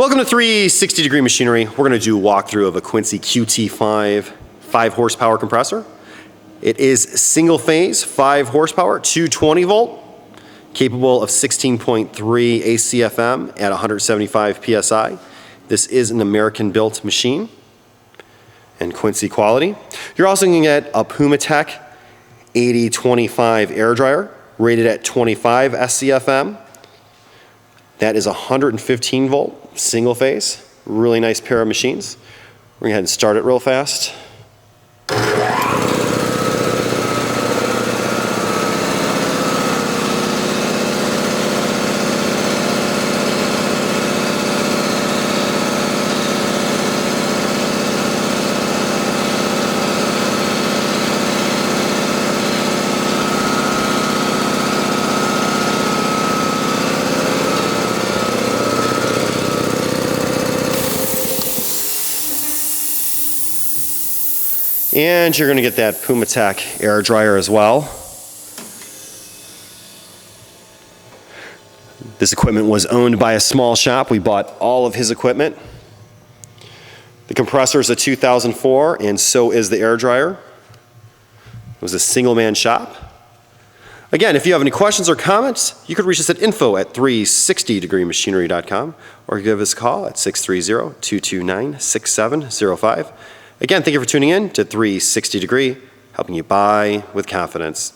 Welcome to 360 Degree Machinery. We're going to do a walkthrough of a QUINCY QT-5 5 horsepower compressor. It is single phase, 5 horsepower, 220 volt, capable of 16.3 ACFM at 175 PSI. This is an American built machine and QUINCY quality. You're also going to get a PNEUMATECH 8025 air dryer rated at 25 SCFM. That is 115 volt, single phase. Really nice pair of machines. We're going to go ahead and start it real fast. And you're going to get that PNEUMATECH air dryer as well. This equipment was owned by a small shop. We bought all of his equipment. The compressor is a 2004, and so is the air dryer. It was a single-man shop. Again, if you have any questions or comments, you could reach us at info@360degreemachinery.com or give us a call at 630-229-6705. Again, thank you for tuning in to 360 Degree, helping you buy with confidence.